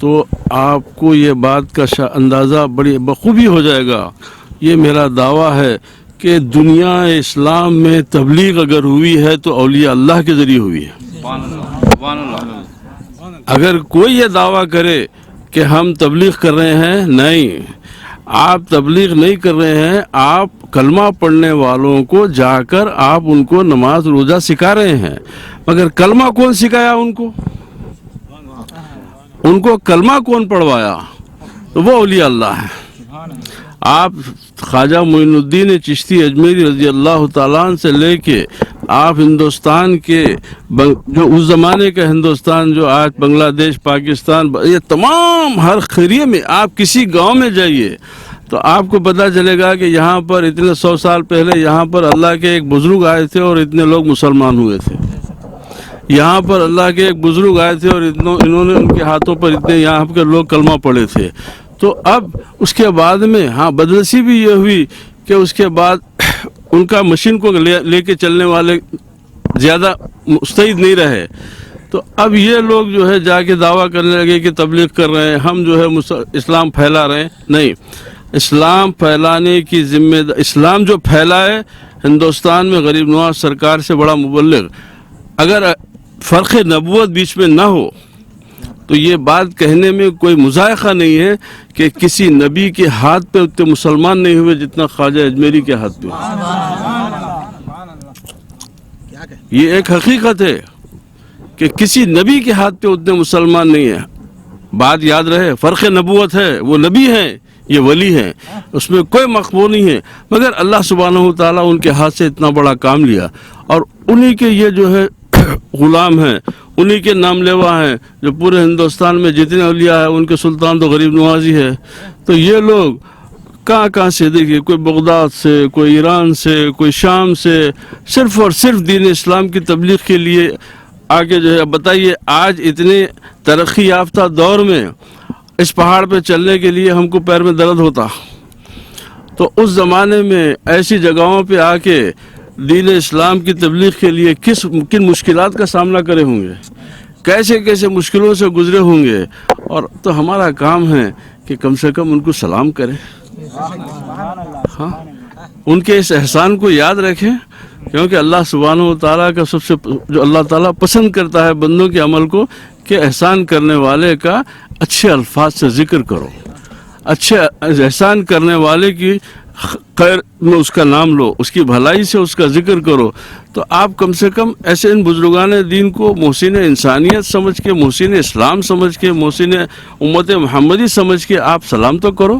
تو آپ کو یہ بات کا اندازہ بڑی بخوبی ہو جائے گا. یہ میرا دعویٰ ہے کہ دنیا اسلام میں تبلیغ اگر ہوئی ہے تو اولیاء اللہ کے ذریعے ہوئی ہے. اگر کوئی یہ دعویٰ کرے کہ ہم تبلیغ کر رہے ہیں، نہیں، آپ تبلیغ نہیں کر رہے ہیں. آپ کلمہ پڑھنے والوں کو جا کر آپ ان کو نماز روزہ سکھا رہے ہیں. مگر کلمہ کون سکھایا ان کو؟ ان کو کلمہ کون پڑھوایا؟ وہ اولیاء اللہ ہے. آپ خواجہ معین الدین چشتی اجمیری رضی اللہ تعالیٰ عنہ سے لے کے آپ ہندوستان کے جو اس زمانے کا ہندوستان جو آج بنگلہ دیش، پاکستان، یہ تمام ہر خیریے میں آپ کسی گاؤں میں جائیے تو آپ کو پتہ چلے گا کہ یہاں پر اتنے 100 سال پہلے یہاں پر اللہ کے ایک بزرگ آئے تھے اور اتنے لوگ مسلمان ہوئے تھے. یہاں پر اللہ کے ایک بزرگ آئے تھے اور انہوں نے ان کے ہاتھوں پر اتنے یہاں کے لوگ کلمہ پڑھے تھے. تو اب اس کے بعد میں بدلسی بھی یہ ہوئی کہ اس کے بعد ان کا مشین کو لے کے چلنے والے زیادہ مستعد نہیں رہے. تو اب یہ لوگ جو ہے جا کے دعویٰ کرنے لگے کہ تبلیغ کر رہے ہیں، ہم جو ہے اسلام پھیلا رہے ہیں. نہیں، اسلام پھیلانے کی ذمہ دار اسلام جو پھیلائے ہندوستان میں غریب نواز سرکار سے بڑا مبلغ. اگر فرق نبوت بیچ میں نہ ہو تو یہ بات کہنے میں کوئی مذائقہ نہیں ہے کہ کسی نبی کے ہاتھ پہ اتنے مسلمان نہیں ہوئے جتنا خواجہ اجمیری کے ہاتھ پہ. یہ ایک حقیقت ہے کہ کسی نبی کے ہاتھ پہ اتنے مسلمان نہیں ہیں. بات یاد رہے، فرق نبوت ہے، وہ نبی ہیں، یہ ولی ہیں، اس میں کوئی مخبو نہیں ہے. مگر اللہ سبحانہ و تعالیٰ ان کے ہاتھ سے اتنا بڑا کام لیا اور انہی کے یہ جو ہے غلام ہیں، انہی کے نام لیوا ہیں جو پورے ہندوستان میں جتنے اولیاء ہیں ان کے سلطان تو غریب نوازی ہے. تو یہ لوگ کہاں سے دیکھیے، کوئی بغداد سے، کوئی ایران سے، کوئی شام سے، صرف اور صرف دین اسلام کی تبلیغ کے لیے آگے جو ہے. بتائیے آج اتنے ترقی یافتہ دور میں اس پہاڑ پہ چلنے کے لیے ہم کو پیر میں درد ہوتا، تو اس زمانے میں ایسی جگہوں پہ آ کے دین اسلام کی تبلیغ کے لیے کن مشکلات کا سامنا کرے ہوں گے، کیسے کیسے مشکلوں سے گزرے ہوں گے. اور تو ہمارا کام ہے کہ کم سے کم ان کو سلام کریں، ہاں، ان کے اس احسان کو یاد رکھیں. کیونکہ اللہ سبحانہ و تعالیٰ کا سب سے جو اللہ تعالیٰ پسند کرتا ہے بندوں کے عمل کو کہ احسان کرنے والے کا اچھے الفاظ سے ذکر کرو، اچھے احسان کرنے والے کی خیر میں اس کا نام لو، اس کی بھلائی سے اس کا ذکر کرو. تو آپ کم سے کم ایسے ان بزرگان دین کو محسن انسانیت سمجھ کے، محسن اسلام سمجھ کے، محسن امت محمدی سمجھ کے آپ سلام تو کرو.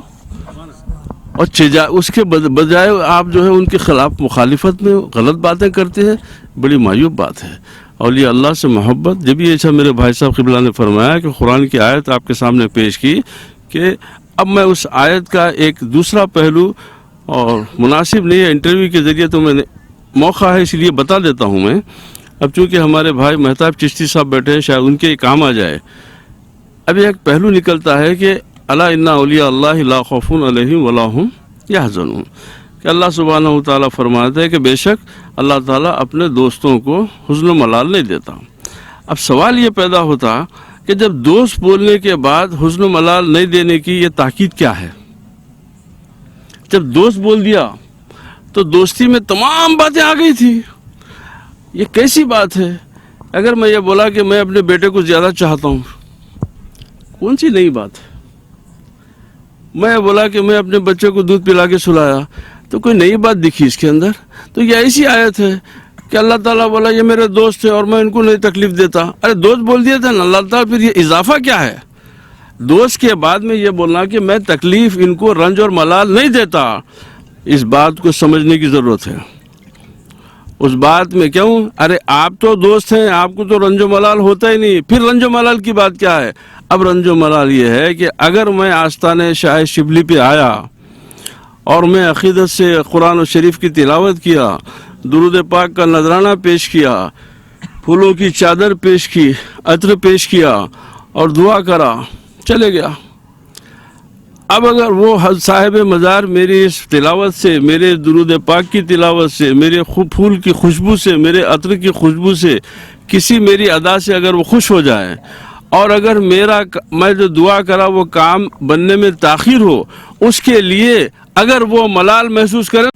اور اس کے بجائے آپ جو ہے ان کے خلاف مخالفت میں غلط باتیں کرتے ہیں، بڑی معیوب بات ہے. اولیاء اللہ سے محبت، جب یہ ایسا میرے بھائی صاحب قبلہ نے فرمایا کہ قرآن کی آیت آپ کے سامنے پیش کی، کہ اب میں اس آیت کا ایک دوسرا پہلو اور مناسب نہیں ہے انٹرویو کے ذریعے تو میں نے موقع ہے اس لیے بتا دیتا ہوں میں. اب چونکہ ہمارے بھائی مہتاب چشتی صاحب بیٹھے ہیں، شاید ان کے کام آ جائے. اب ایک پہلو نکلتا ہے کہ الا ان اولیاء اللہ لا خوف علیہم ولا هم یحزنون، کہ اللہ سبحانہ و تعالیٰ فرماتا ہے کہ بے شک اللہ تعالیٰ اپنے دوستوں کو حزن و ملال نہیں دیتا. اب سوال یہ پیدا ہوتا کہ جب دوست بولنے کے بعد حزن و ملال نہیں دینے کی یہ تاکید کیا ہے؟ جب دوست بول دیا تو دوستی میں تمام باتیں آ گئی تھی. یہ کیسی بات ہے؟ اگر میں یہ بولا کہ میں اپنے بیٹے کو زیادہ چاہتا ہوں، کون سی نئی بات ہے؟ میں بولا کہ میں اپنے بچے کو دودھ پلا کے سلایا، تو کوئی نئی بات دکھی اس کے اندر؟ تو یہ ایسی آیت ہے کہ اللہ تعالیٰ بولا یہ میرے دوست ہیں اور میں ان کو نہیں تکلیف دیتا. ارے دوست بول دیا تھا نا اللہ تعالیٰ، پھر یہ اضافہ کیا ہے؟ دوست کے بعد میں یہ بولنا کہ میں تکلیف ان کو رنج اور ملال نہیں دیتا، اس بات کو سمجھنے کی ضرورت ہے. اس بات میں کیوں؟ ارے آپ تو دوست ہیں، آپ کو تو رنج و ملال ہوتا ہی نہیں، پھر رنج و ملال کی بات کیا ہے؟ اب رنج و ملال یہ ہے کہ اگر میں آستانِ شاہ شبلی پہ آیا اور میں عقیدت سے قرآن و شریف کی تلاوت کیا، درود پاک کا نذرانہ پیش کیا، پھولوں کی چادر پیش کی، عطر پیش کیا اور دعا کرا، چلے گیا. اب اگر وہ صاحب مزار میری اس تلاوت سے، میرے درود پاک کی تلاوت سے، میرے پھول کی خوشبو سے، میرے عطر کی خوشبو سے، کسی میری ادا سے اگر وہ خوش ہو جائے اور اگر میں جو دعا کرا وہ کام بننے میں تاخیر ہو، اس کے لیے اگر وہ ملال محسوس کرے،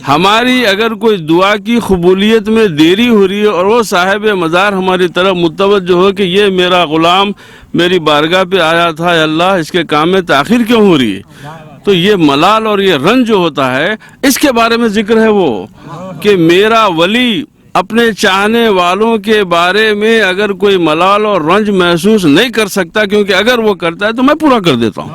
ہماری اگر کوئی دعا کی قبولیت میں دیری ہو رہی ہے اور وہ صاحب مزار ہماری طرف متوجہ ہو کہ یہ میرا غلام میری بارگاہ پہ آیا تھا، یا اللہ اس کے کام میں تاخیر کیوں ہو رہی ہے، تو یہ ملال اور یہ رنج جو ہوتا ہے اس کے بارے میں ذکر ہے وہ کہ میرا ولی اپنے چاہنے والوں کے بارے میں اگر کوئی ملال اور رنج محسوس نہیں کر سکتا، کیونکہ اگر وہ کرتا ہے تو میں پورا کر دیتا ہوں۔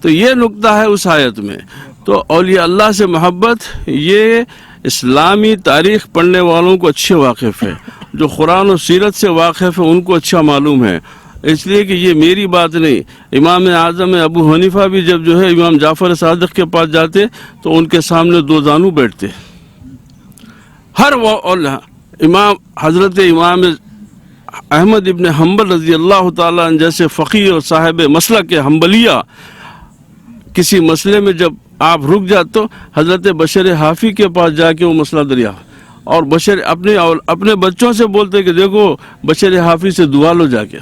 تو یہ نقطہ ہے اس آیت میں۔ تو اولیاء اللہ سے محبت یہ اسلامی تاریخ پڑھنے والوں کو اچھے واقف ہے، جو قرآن و سیرت سے واقف ہے ان کو اچھا معلوم ہے، اس لیے کہ یہ میری بات نہیں۔ امام اعظم ابو حنیفہ بھی جب جو ہے امام جعفر صادق کے پاس جاتے تو ان کے سامنے دو زانو بیٹھتے، امام حضرت امام احمد ابن حنبل رضی اللہ تعالیٰ عنہ جیسے فقیہ اور صاحب مسلک حنبلیہ کسی مسئلے میں جب آپ رک جاتے تو حضرت بشر حافی کے پاس جا کے وہ مسئلہ دریا، اور بشر اپنے بچوں سے بولتے کہ دیکھو بشر حافی سے دعا لو جا کے۔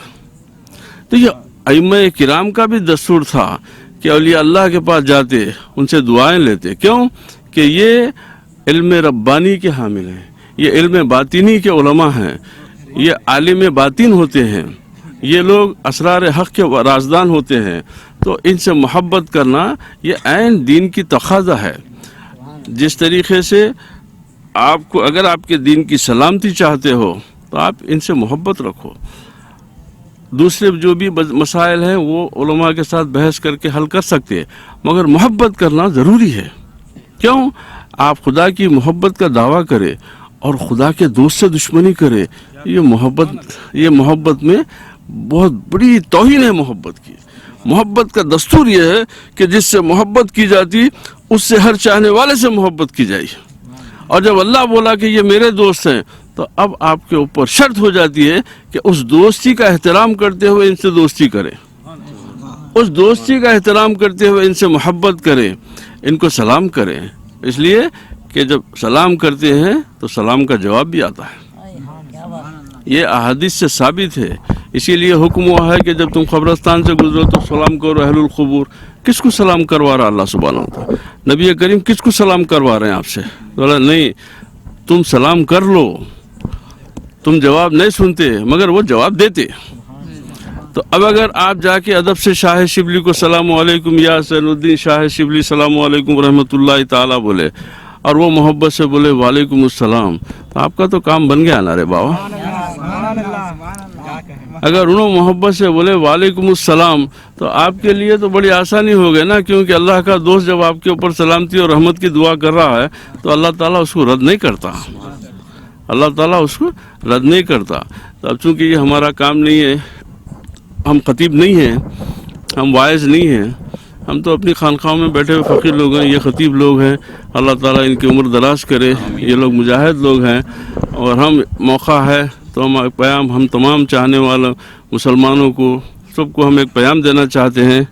تو یہ ائمہ کرام کا بھی دستور تھا کہ اولیاء اللہ کے پاس جاتے ان سے دعائیں لیتے، کیوں کہ یہ علم ربانی کے حامل ہیں، یہ علم باطنی کے علماء ہیں، یہ عالم باطن ہوتے ہیں، یہ لوگ اسرار حق کے رازدان ہوتے ہیں، تو ان سے محبت کرنا یہ عین دین کی تقاضا ہے۔ جس طریقے سے آپ کو اگر آپ کے دین کی سلامتی چاہتے ہو تو آپ ان سے محبت رکھو، دوسرے جو بھی مسائل ہیں وہ علماء کے ساتھ بحث کر کے حل کر سکتے، مگر محبت کرنا ضروری ہے۔ کیوں؟ آپ خدا کی محبت کا دعویٰ کرے اور خدا کے دوست سے دشمنی کرے، یہ محبت میں بہت بڑی توہین ہے۔ محبت کا دستور یہ ہے کہ جس سے محبت کی جاتی اس سے ہر چاہنے والے سے محبت کی جائے، اور جب اللہ بولا کہ یہ میرے دوست ہیں تو اب آپ کے اوپر شرط ہو جاتی ہے کہ اس دوستی کا احترام کرتے ہوئے ان سے دوستی کریں، اس دوستی کا احترام کرتے ہوئے ان سے محبت کریں، ان کو سلام کریں، اس لیے کہ جب سلام کرتے ہیں تو سلام کا جواب بھی آتا ہے۔ یہ احادیث سے ثابت ہے، اسی لیے حکم ہوا ہے کہ جب تم قبرستان سے گزرو تو سلام کرو اہل القبور۔ کس کو سلام کروا رہا اللہ سبحانہ و تعالیٰ؟ نبی کریم کس کو سلام کروا رہے ہیں آپ سے؟ بولا نہیں، تم سلام کر لو، تم جواب نہیں سنتے مگر وہ جواب دیتے۔ تو اب اگر آپ جا کے ادب سے شاہ شبلی کو السلام علیکم یا حسین الدین شاہ شبلی السلام علیکم ورحمۃ اللہ تعالیٰ بولے، اور وہ محبت سے بولے وعلیکم السلام، تو آپ کا تو کام بن گیا نا رے بابا۔ اگر انہوں محبت سے بولے وعلیکم السلام تو آپ کے لیے تو بڑی آسانی ہو گئی نا، کیونکہ اللہ کا دوست جب آپ کے اوپر سلامتی اور رحمت کی دعا کر رہا ہے تو اللہ تعالیٰ اس کو رد نہیں کرتا، اللہ تعالیٰ اس کو رد نہیں کرتا۔ تو اب چونکہ یہ ہمارا کام نہیں ہے، ہم خطیب نہیں ہیں، ہم واعظ نہیں ہیں، ہم تو اپنی خانقاہوں میں بیٹھے ہوئے فقیر لوگ ہیں، یہ خطیب لوگ ہیں، اللہ تعالیٰ ان کی عمر دراز کرے، یہ لوگ مجاہد لوگ ہیں، اور ہم موقع ہے تو ہم تمام چاہنے والے مسلمانوں کو سب کو ہم ایک پیغام دینا چاہتے ہیں،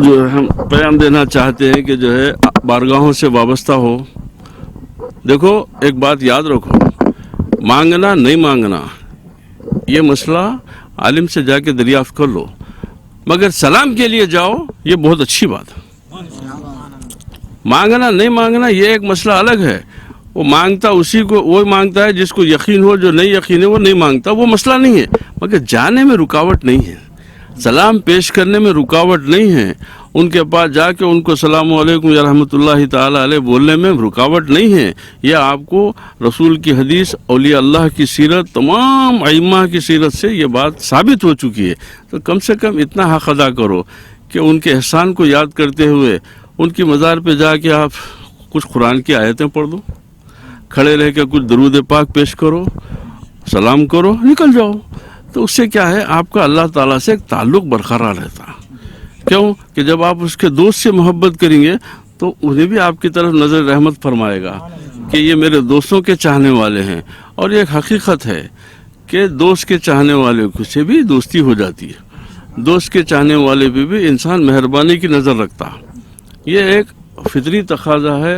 جو ہم پیغام دینا چاہتے ہیں کہ جو ہے بارگاہوں سے وابستہ ہو۔ دیکھو ایک بات یاد رکھو، مانگنا نہیں مانگنا یہ مسئلہ عالم سے جا کے دریافت کر لو، مگر سلام کے لیے جاؤ یہ بہت اچھی بات ہے۔ مانگنا نہیں مانگنا یہ ایک مسئلہ الگ ہے، وہ مانگتا اسی کو وہ مانگتا ہے جس کو یقین ہو، جو نہیں یقین ہے وہ نہیں مانگتا، وہ مسئلہ نہیں ہے، مگر جانے میں رکاوٹ نہیں ہے، سلام پیش کرنے میں رکاوٹ نہیں ہے، ان کے پاس جا کے ان کو السلام علیکم یا رحمۃ اللہ تعالیٰ علیہ بولنے میں رکاوٹ نہیں ہے۔ یہ آپ کو رسول کی حدیث، اولیاء اللہ کی سیرت، تمام ائمہ کی سیرت سے یہ بات ثابت ہو چکی ہے۔ تو کم سے کم اتنا حق ادا کرو کہ ان کے احسان کو یاد کرتے ہوئے ان کی مزار پہ جا کے آپ کچھ قرآن کی آیتیں پڑھ دو، کھڑے رہ کے کچھ درود پاک پیش کرو، سلام کرو، نکل جاؤ۔ تو اس سے کیا ہے، آپ کا اللہ تعالیٰ سے ایک تعلق برقرار رہتا۔ کیوں کہ جب آپ اس کے دوست سے محبت کریں گے تو انہیں بھی آپ کی طرف نظر رحمت فرمائے گا کہ یہ میرے دوستوں کے چاہنے والے ہیں۔ اور یہ ایک حقیقت ہے کہ دوست کے چاہنے والے سے بھی دوستی ہو جاتی ہے، دوست کے چاہنے والے پہ بھی انسان مہربانی کی نظر رکھتا، یہ ایک فطری تقاضا ہے